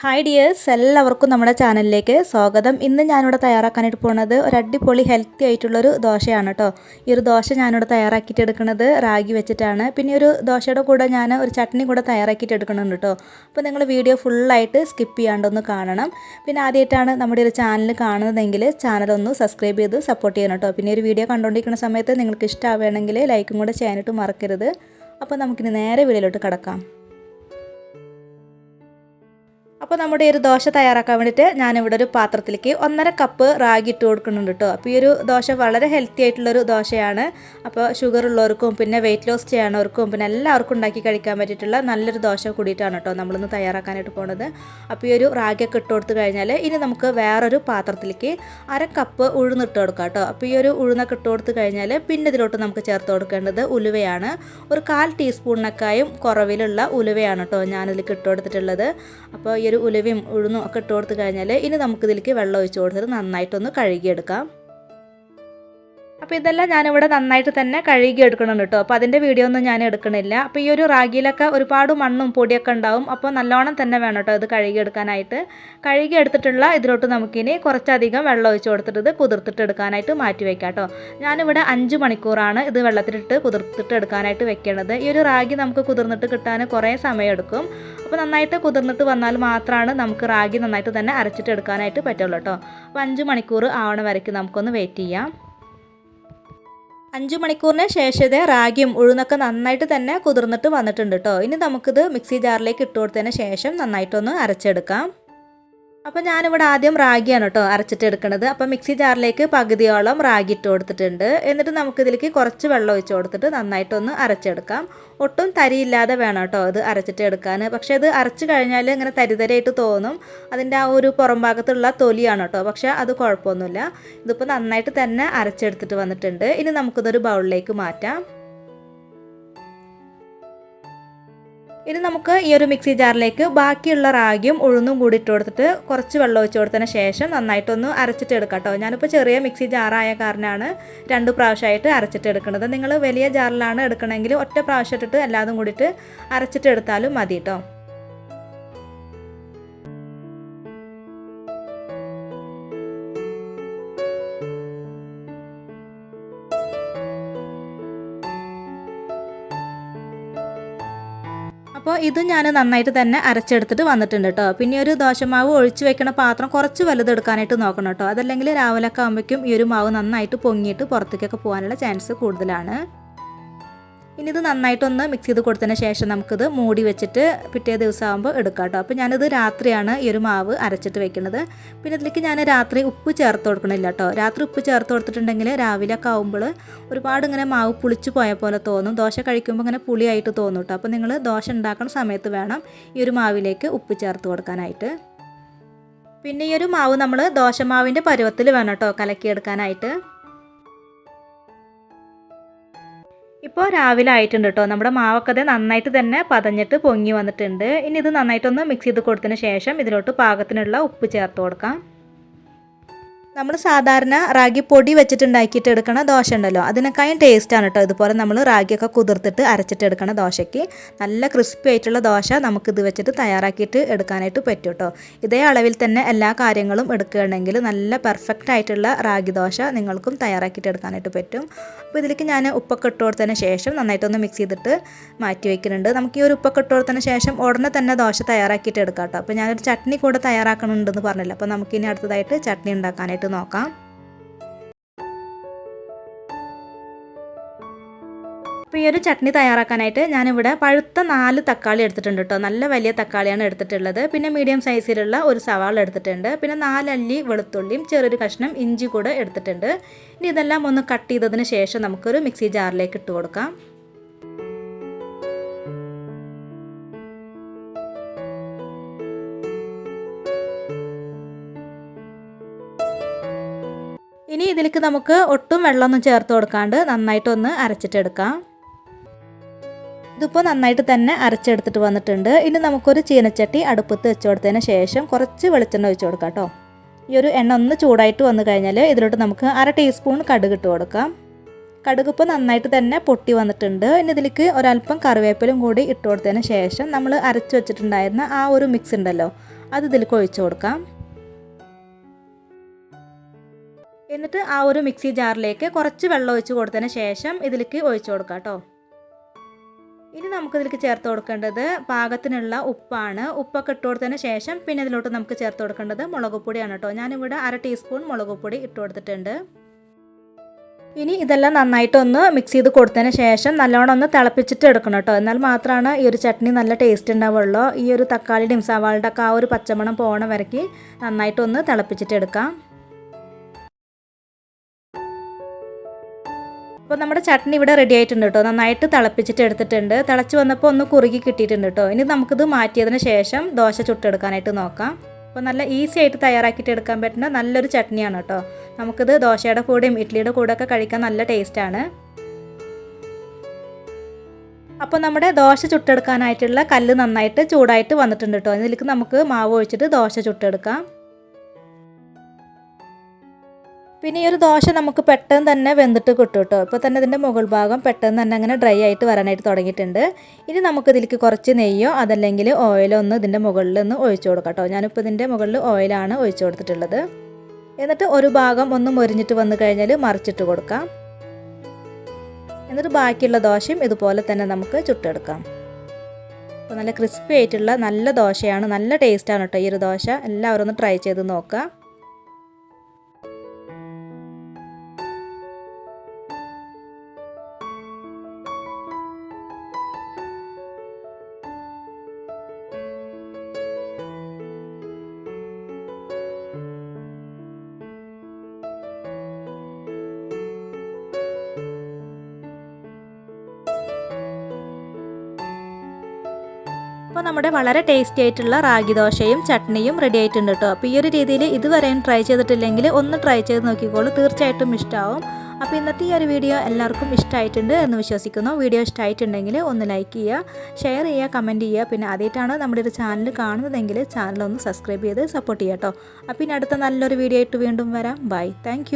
Hi dears, എല്ലാവർക്കും നമ്മുടെ ചാനലിലേക്ക് സ്വാഗതം. ഇന്ന് ഞാനിവിടെ തയ്യാറാക്കാനായിട്ട് പോകുന്നത് ഒരു അടിപൊളി ഹെൽത്തി ആയിട്ടുള്ളൊരു ദോശയാണ് കേട്ടോ. ഈ ഒരു ദോശ ഞാനിവിടെ തയ്യാറാക്കിയിട്ട് എടുക്കുന്നത് റാഗി വെച്ചിട്ടാണ്. പിന്നെ ഒരു ദോശയുടെ കൂടെ ഞാൻ ഒരു ചട്നി കൂടെ തയ്യാറാക്കിയിട്ട് എടുക്കുന്നുണ്ട് കേട്ടോ. അപ്പോൾ നിങ്ങൾ വീഡിയോ ഫുള്ളായിട്ട് സ്കിപ്പ് ചെയ്യാണ്ടൊന്ന് കാണണം. പിന്നെ ആദ്യമായിട്ടാണ് നമ്മുടെ ഒരു ചാനൽ കാണുന്നതെങ്കിൽ ചാനലൊന്ന് സബ്സ്ക്രൈബ് ചെയ്ത് സപ്പോർട്ട് ചെയ്യണം കേട്ടോ. പിന്നെ ഒരു വീഡിയോ കണ്ടുകൊണ്ടിരിക്കുന്ന സമയത്ത് നിങ്ങൾക്ക് ഇഷ്ടമാവുകയാണെങ്കിൽ ലൈക്കും കൂടെ ചെയ്യാനായിട്ട് മറക്കരുത്. അപ്പോൾ നമുക്കിനി നേരെ വീഡിയോയിലോട്ട് കിടക്കാം. അപ്പോൾ നമ്മുടെ ഒരു ദോശ തയ്യാറാക്കാൻ വേണ്ടിയിട്ട് ഞാനിവിടെ ഒരു പാത്രത്തിലേക്ക് 1.5 കപ്പ് റാഗി ഇട്ട് കൊടുക്കുന്നുണ്ട് കേട്ടോ. അപ്പോൾ ഈ ഒരു ദോശ വളരെ ഹെൽത്തി ആയിട്ടുള്ളൊരു ദോശയാണ്. അപ്പോൾ ഷുഗർ ഉള്ളവർക്കും പിന്നെ വെയിറ്റ് ലോസ് ചെയ്യണവർക്കും പിന്നെ എല്ലാവർക്കും ഉണ്ടാക്കി കഴിക്കാൻ പറ്റിയിട്ടുള്ള നല്ലൊരു ദോശ കൂടിയിട്ടാണ് കേട്ടോ നമ്മളിന്ന് തയ്യാറാക്കാനായിട്ട് പോകുന്നത്. അപ്പോൾ ഈ ഒരു റാഗിയൊക്കെ ഇട്ട് കൊടുത്തു കഴിഞ്ഞാൽ ഇനി നമുക്ക് വേറൊരു പാത്രത്തിലേക്ക് 1/2 കപ്പ് ഉഴുന്നിട്ട് കൊടുക്കാം കേട്ടോ. അപ്പോൾ ഈ ഒരു ഉഴുന്നൊക്കെ ഇട്ട് കൊടുത്തു കഴിഞ്ഞാൽ പിന്നെ ഇതിലോട്ട് നമുക്ക് ചേർത്ത് കൊടുക്കേണ്ടത് ഉലുവയാണ്. ഒരു 1/4 ടീസ്പൂണിനൊക്കെയും കുറവിലുള്ള ഉലുവയാണ് കേട്ടോ ഞാനിതിലേക്ക് ഇട്ട് കൊടുത്തിട്ടുള്ളത്. അപ്പോൾ ഈ ഒരു ഉലുവയും ഉഴുന്നും ഒക്കെ ഇട്ട് കൊടുത്തു കഴിഞ്ഞാൽ ഇനി നമുക്കിതിലേക്ക് വെള്ളം ഒഴിച്ച് കൊടുത്തിട്ട് നന്നായിട്ടൊന്ന് കഴുകിയെടുക്കാം. അപ്പോൾ ഇതെല്ലാം ഞാനിവിടെ നന്നായിട്ട് തന്നെ കഴുകി എടുക്കണം കേട്ടോ. അപ്പോൾ അതിൻ്റെ വീഡിയോ ഒന്നും ഞാൻ എടുക്കണില്ല. അപ്പോൾ ഈ ഒരു റാഗിയിലൊക്കെ ഒരുപാട് മണ്ണും പൊടിയൊക്കെ ഉണ്ടാവും. അപ്പോൾ നല്ലോണം തന്നെ വേണം കേട്ടോ ഇത് കഴുകിയെടുക്കാനായിട്ട്. കഴുകിയെടുത്തിട്ടുള്ള ഇതിലോട്ട് നമുക്കിനി കുറച്ചധികം വെള്ളം ഒഴിച്ച് കൊടുത്തിട്ട് ഇത് കുതിർത്തിട്ട് എടുക്കാനായിട്ട് മാറ്റി വയ്ക്കാം കേട്ടോ. ഞാനിവിടെ 5 മണിക്കൂറാണ് ഇത് വെള്ളത്തിലിട്ട് കുതിർത്തിട്ട് എടുക്കാനായിട്ട് വെക്കേണ്ടത്. ഈ ഒരു റാഗി നമുക്ക് കുതിർന്നിട്ട് കിട്ടാൻ കുറേ സമയമെടുക്കും. അപ്പോൾ നന്നായിട്ട് കുതിർന്നിട്ട് വന്നാൽ മാത്രമാണ് നമുക്ക് റാഗി നന്നായിട്ട് തന്നെ അരച്ചിട്ട് എടുക്കാനായിട്ട് പറ്റുള്ളൂ കേട്ടോ. അപ്പോൾ 5 മണിക്കൂർ ആവണ വരയ്ക്ക് നമുക്കൊന്ന് വെയിറ്റ് ചെയ്യാം. 5 മണിക്കൂറിന് ശേഷം റാഗിയും ഉഴുന്നൊക്കെ നന്നായിട്ട് തന്നെ കുതിർന്നിട്ട് വന്നിട്ടുണ്ട് കേട്ടോ. ഇനി നമുക്കിത് മിക്സി ജാറിലേക്ക് ഇട്ട് കൊടുത്തതിന് ശേഷം നന്നായിട്ടൊന്ന് അരച്ചെടുക്കാം. അപ്പോൾ ഞാനിവിടെ ആദ്യം റാഗിയാണ് കേട്ടോ അരച്ചിട്ട് എടുക്കുന്നത്. അപ്പോൾ മിക്സി ജാറിലേക്ക് പകുതിയോളം റാഗി ഇട്ട് കൊടുത്തിട്ടുണ്ട്. എന്നിട്ട് നമുക്കിതിലേക്ക് കുറച്ച് വെള്ളം ഒഴിച്ച് കൊടുത്തിട്ട് നന്നായിട്ടൊന്ന് അരച്ചെടുക്കാം. ഒട്ടും തരിയില്ലാതെ വേണം കേട്ടോ ഇത് അരച്ചിട്ട് എടുക്കാൻ. പക്ഷേ ഇത് അരച്ച് കഴിഞ്ഞാൽ ഇങ്ങനെ തരിതരായിട്ട് തോന്നും. അതിൻ്റെ ആ ഒരു പുറം ഭാഗത്തുള്ള തൊലിയാണ് കേട്ടോ. പക്ഷേ അത് കുഴപ്പമൊന്നുമില്ല. ഇതിപ്പോൾ നന്നായിട്ട് തന്നെ അരച്ചെടുത്തിട്ട് വന്നിട്ടുണ്ട്. ഇനി നമുക്കിതൊരു ബൗളിലേക്ക് മാറ്റാം. ഇനി നമുക്ക് ഈ ഒരു മിക്സി ജാറിലേക്ക് ബാക്കിയുള്ള റാഗിയും ഉഴുന്നും കൂടി ഇട്ട് കൊടുത്തിട്ട് കുറച്ച് വെള്ളം ഒഴിച്ച് കൊടുത്തതിന് ശേഷം നന്നായിട്ടൊന്ന് അരച്ചിട്ട് എടുക്കാം കേട്ടോ. ഞാനിപ്പോൾ ചെറിയ മിക്സി ജാറായ കാരണമാണ് 2 പ്രാവശ്യമായിട്ട് അരച്ചിട്ട് എടുക്കുന്നത്. നിങ്ങൾ വലിയ ജാറിലാണ് എടുക്കണമെങ്കിൽ ഒറ്റ പ്രാവശ്യം ഇട്ടിട്ട് എല്ലാതും കൂടിയിട്ട് അരച്ചിട്ട് എടുത്താലും മതി കേട്ടോ. അപ്പോൾ ഇത് ഞാൻ നന്നായിട്ട് തന്നെ അരച്ചെടുത്തിട്ട് വന്നിട്ടുണ്ട് കേട്ടോ. പിന്നെ ഒരു ദോശമാവ് ഒഴിച്ച് വെക്കണ പാത്രം കുറച്ച് വലുതെടുക്കാനായിട്ട് നോക്കണം കേട്ടോ. അതല്ലെങ്കിൽ രാവിലെയൊക്കെ ആകുമ്പോഴേക്കും ഈ ഒരു മാവ് നന്നായിട്ട് പൊങ്ങിയിട്ട് പുറത്തേക്കൊക്കെ പോകാനുള്ള ചാൻസ് കൂടുതലാണ്. ഇനി ഇത് നന്നായിട്ടൊന്ന് മിക്സ് ചെയ്ത് കൊടുത്തതിന് ശേഷം നമുക്കിത് മൂടി വെച്ചിട്ട് പിറ്റേ ദിവസം ആകുമ്പോൾ എടുക്കാം കേട്ടോ. അപ്പോൾ ഞാനിത് രാത്രിയാണ് ഈ ഒരു മാവ് അരച്ചിട്ട് വെക്കുന്നത്. പിന്നെ ഇതിലേക്ക് ഞാൻ രാത്രി ഉപ്പ് ചേർത്ത് കൊടുക്കണില്ല കേട്ടോ. രാത്രി ഉപ്പ് ചേർത്ത് കൊടുത്തിട്ടുണ്ടെങ്കിൽ രാവിലെയൊക്കെ ആകുമ്പോൾ ഒരുപാട് ഇങ്ങനെ മാവ് പുളിച്ച് പോയ പോലെ തോന്നും. ദോശ കഴിക്കുമ്പോൾ ഇങ്ങനെ പുളിയായിട്ട് തോന്നും കേട്ടോ. അപ്പോൾ നിങ്ങൾ ദോശ ഉണ്ടാക്കുന്ന സമയത്ത് വേണം ഈ ഒരു മാവിലേക്ക് ഉപ്പ് ചേർത്ത് കൊടുക്കാനായിട്ട്. പിന്നെ ഈ ഒരു മാവ് നമ്മൾ ദോശമാവിൻ്റെ പരുവത്തിൽ വേണം കേട്ടോ കലക്കിയെടുക്കാനായിട്ട്. ഇപ്പോൾ രാവിലെ ആയിട്ടുണ്ട് കേട്ടോ. നമ്മുടെ മാവൊക്കെ നന്നായിട്ട് തന്നെ പതഞ്ഞിട്ട് പൊങ്ങി വന്നിട്ടുണ്ട്. ഇനി ഇത് നന്നായിട്ടൊന്ന് മിക്സ് ചെയ്ത് കൊടുത്തതിന് ശേഷം ഇതിലോട്ട് പാകത്തിനുള്ള ഉപ്പ് ചേർത്ത് കൊടുക്കാം. നമ്മൾ സാധാരണ റാഗി പൊടി വെച്ചിട്ടുണ്ടാക്കിയിട്ട് എടുക്കണ ദോശ ഉണ്ടല്ലോ, അതിനേക്കാളും ടേസ്റ്റാണ് കേട്ടോ ഇതുപോലെ നമ്മൾ റാഗിയൊക്കെ കുതിർത്തിട്ട് അരച്ചിട്ട് എടുക്കണ ദോശയ്ക്ക്. നല്ല ക്രിസ്പി ആയിട്ടുള്ള ദോശ നമുക്കിത് വെച്ചിട്ട് തയ്യാറാക്കിയിട്ട് എടുക്കാനായിട്ട് പറ്റും കേട്ടോ. ഇതേ അളവിൽ തന്നെ എല്ലാ കാര്യങ്ങളും എടുക്കുകയാണെങ്കിൽ നല്ല പെർഫെക്റ്റ് ആയിട്ടുള്ള റാഗി ദോശ നിങ്ങൾക്കും തയ്യാറാക്കിയിട്ട് എടുക്കാനായിട്ട് പറ്റും. അപ്പോൾ ഇതിലേക്ക് ഞാൻ ഉപ്പൊക്കെ ഇട്ട് കൊടുത്തതിന് ശേഷം നന്നായിട്ടൊന്ന് മിക്സ് ചെയ്തിട്ട് മാറ്റി വയ്ക്കുന്നുണ്ട്. നമുക്ക് ഈ ഒരു ഉപ്പൊക്കെ ഇട്ട് കൊടുത്തതിന് ശേഷം ഉടനെ തന്നെ ദോശ തയ്യാറാക്കിയിട്ട് എടുക്കാം കേട്ടോ. അപ്പോൾ ഞാനൊരു ചട്നി കൂടെ തയ്യാറാക്കണമെന്നുണ്ടെന്ന് പറഞ്ഞില്ല. അപ്പോൾ നമുക്കിനി അടുത്തതായിട്ട് ചട്നി ഉണ്ടാക്കാനായിട്ട് നോക്കാം. അപ്പോൾ ഈ ഒരു ചട്നി തയ്യാറാക്കാനായിട്ട് ഞാനിവിടെ പഴുത്ത 4 തക്കാളി എടുത്തിട്ടുണ്ട് കേട്ടോ. നല്ല വലിയ തക്കാളിയാണ് എടുത്തിട്ടുള്ളത്. പിന്നെ മീഡിയം സൈസിലുള്ള ഒരു സവാള എടുത്തിട്ടുണ്ട്. പിന്നെ 4 അല്ലി വെളുത്തുള്ളിയും ചെറിയൊരു കഷ്ണം ഇഞ്ചി കൂടെ എടുത്തിട്ടുണ്ട്. ഇനി ഇതെല്ലാം ഒന്ന് കട്ട് ചെയ്തതിന് ശേഷം നമുക്കൊരു മിക്സി ജാറിലേക്ക് ഇട്ട് കൊടുക്കാം. ഇനി ഇതിലേക്ക് നമുക്ക് ഒട്ടും വെള്ളമൊന്നും ചേർത്ത് കൊടുക്കാണ്ട് നന്നായിട്ടൊന്ന് അരച്ചിട്ടെടുക്കാം. ഇതിപ്പോൾ നന്നായിട്ട് തന്നെ അരച്ചെടുത്തിട്ട് വന്നിട്ടുണ്ട്. ഇനി നമുക്കൊരു ചീനച്ചട്ടി അടുപ്പത്ത് വെച്ച് കൊടുത്തതിന് ശേഷം കുറച്ച് വെളിച്ചെണ്ണ ഒഴിച്ച് കൊടുക്കാം കേട്ടോ. ഈ ഒരു എണ്ണ ഒന്ന് ചൂടായിട്ട് വന്നു കഴിഞ്ഞാൽ ഇതിലോട്ട് നമുക്ക് 1/2 ടീസ്പൂൺ കടുക് ഇട്ട് കൊടുക്കാം. കടുക് ഇപ്പോൾ നന്നായിട്ട് തന്നെ പൊട്ടി വന്നിട്ടുണ്ട്. ഇനി ഇതിലേക്ക് ഒരല്പം കറിവേപ്പിലും കൂടി ഇട്ട് കൊടുത്തതിന് ശേഷം നമ്മൾ അരച്ച് വെച്ചിട്ടുണ്ടായിരുന്ന ആ ഒരു മിക്സ് ഉണ്ടല്ലോ, അത് ഇതിലേക്ക് ഒഴിച്ചു കൊടുക്കാം. എന്നിട്ട് ആ ഒരു മിക്സി ജാറിലേക്ക് കുറച്ച് വെള്ളം ഒഴിച്ച് കൊടുത്തതിന് ശേഷം ഇതിലേക്ക് ഒഴിച്ചു കൊടുക്കാം കേട്ടോ. ഇനി നമുക്കിതിലേക്ക് ചേർത്ത് കൊടുക്കേണ്ടത് പാകത്തിനുള്ള ഉപ്പാണ്. ഉപ്പൊക്കെ ഇട്ട് കൊടുത്തതിന് ശേഷം പിന്നെ ഇതിലോട്ട് നമുക്ക് ചേർത്ത് കൊടുക്കേണ്ടത് മുളക് പൊടിയാണ് കേട്ടോ. ഞാനിവിടെ 1/2 ടീസ്പൂൺ മുളക് പൊടി ഇട്ട് കൊടുത്തിട്ടുണ്ട്. ഇനി ഇതെല്ലാം നന്നായിട്ടൊന്ന് മിക്സ് ചെയ്ത് കൊടുത്തതിന് ശേഷം നല്ലോണം ഒന്ന് തിളപ്പിച്ചിട്ട് എടുക്കണം കേട്ടോ. എന്നാൽ മാത്രമാണ് ഈ ഒരു ചട്നി നല്ല ടേസ്റ്റ് ഉണ്ടാവുള്ളൂ. ഈ ഒരു തക്കാളിയുടെയും സവാളയുടെ ഒക്കെ ആ ഒരു പച്ചമണം പോകണ വരയ്ക്ക് നന്നായിട്ടൊന്ന് തിളപ്പിച്ചിട്ട് എടുക്കാം. അപ്പോൾ നമ്മുടെ ചട്നി ഇവിടെ റെഡി ആയിട്ടുണ്ട് കേട്ടോ. നന്നായിട്ട് തിളപ്പിച്ചിട്ട് എടുത്തിട്ടുണ്ട്. തിളച്ച് വന്നപ്പോൾ ഒന്ന് കുറുകി കിട്ടിയിട്ടുണ്ട് കേട്ടോ. ഇനി നമുക്കിത് മാറ്റിയതിന് ശേഷം ദോശ ചുട്ടെടുക്കാനായിട്ട് നോക്കാം. അപ്പോൾ നല്ല ഈസി ആയിട്ട് തയ്യാറാക്കിയിട്ട് എടുക്കാൻ പറ്റുന്ന നല്ലൊരു ചട്നിയാണ് കേട്ടോ. നമുക്കിത് ദോശയുടെ കൂടെയും ഇഡ്ഡലിയുടെ കൂടെയൊക്കെ കഴിക്കാൻ നല്ല ടേസ്റ്റാണ്. അപ്പോൾ നമ്മുടെ ദോശ ചുട്ടെടുക്കാനായിട്ടുള്ള കല്ല് നന്നായിട്ട് ചൂടായിട്ട് വന്നിട്ടുണ്ട് കേട്ടോ. ഇതിലേക്ക് നമുക്ക് മാവ് ഒഴിച്ചിട്ട് ദോശ ചുട്ടെടുക്കാം. പിന്നെ ഈ ഒരു ദോശ നമുക്ക് പെട്ടെന്ന് തന്നെ വെന്തിട്ട് കിട്ടും കേട്ടോ. ഇപ്പോൾ തന്നെ ഇതിൻ്റെ മുകൾ ഭാഗം പെട്ടെന്ന് തന്നെ അങ്ങനെ ഡ്രൈ ആയിട്ട് വരാനായിട്ട് തുടങ്ങിയിട്ടുണ്ട്. ഇനി നമുക്ക് ഇതിലേക്ക് കുറച്ച് നെയ്യോ അതല്ലെങ്കിൽ ഓയിലോ ഒന്ന് ഇതിൻ്റെ മുകളിൽ ഒന്ന് ഒഴിച്ചു കൊടുക്കാം കേട്ടോ. ഞാനിപ്പോൾ ഇതിൻ്റെ മുകളിൽ ഓയിലാണ് ഒഴിച്ചു കൊടുത്തിട്ടുള്ളത്. എന്നിട്ട് ഒരു ഭാഗം ഒന്ന് മൊരിഞ്ഞിട്ട് വന്നു കഴിഞ്ഞാൽ മറിച്ചിട്ട് കൊടുക്കാം. എന്നിട്ട് ബാക്കിയുള്ള ദോശയും ഇതുപോലെ തന്നെ നമുക്ക് ചുട്ടെടുക്കാം. അപ്പോൾ നല്ല ക്രിസ്പി ആയിട്ടുള്ള നല്ല ദോശയാണ്. നല്ല ടേസ്റ്റാണ് കേട്ടോ ഈ ഒരു ദോശ. എല്ലാവരും ഒന്ന് ട്രൈ ചെയ്ത് നോക്കാം. അപ്പോൾ നമ്മുടെ വളരെ ടേസ്റ്റി ആയിട്ടുള്ള റാഗി ദോശയും ചട്നിയും റെഡി ആയിട്ടുണ്ട് കേട്ടോ. അപ്പോൾ ഈ ഒരു രീതിയിൽ ഇതുവരെയും ട്രൈ ചെയ്തിട്ടില്ലെങ്കിൽ ഒന്ന് ട്രൈ ചെയ്ത് നോക്കിക്കോളൂ. തീർച്ചയായിട്ടും ഇഷ്ടമാവും. അപ്പോൾ ഇന്നത്തെ ഈ ഒരു വീഡിയോ എല്ലാവർക്കും ഇഷ്ടമായിട്ടുണ്ട് എന്ന് വിശ്വസിക്കുന്നു. വീഡിയോ ഇഷ്ടമായിട്ടുണ്ടെങ്കിൽ ഒന്ന് ലൈക്ക് ചെയ്യുക, ഷെയർ ചെയ്യുക, കമൻറ്റ് ചെയ്യുക. പിന്നെ ആദ്യമായിട്ടാണ് നമ്മുടെ ഒരു ചാനൽ കാണുന്നതെങ്കിൽ ചാനൽ ഒന്ന് സബ്സ്ക്രൈബ് ചെയ്ത് സപ്പോർട്ട് ചെയ്യുക കേട്ടോ. അപ്പോൾ ഇനി അടുത്ത നല്ലൊരു വീഡിയോ ആയിട്ട് വീണ്ടും വരാം. ബൈ. താങ്ക്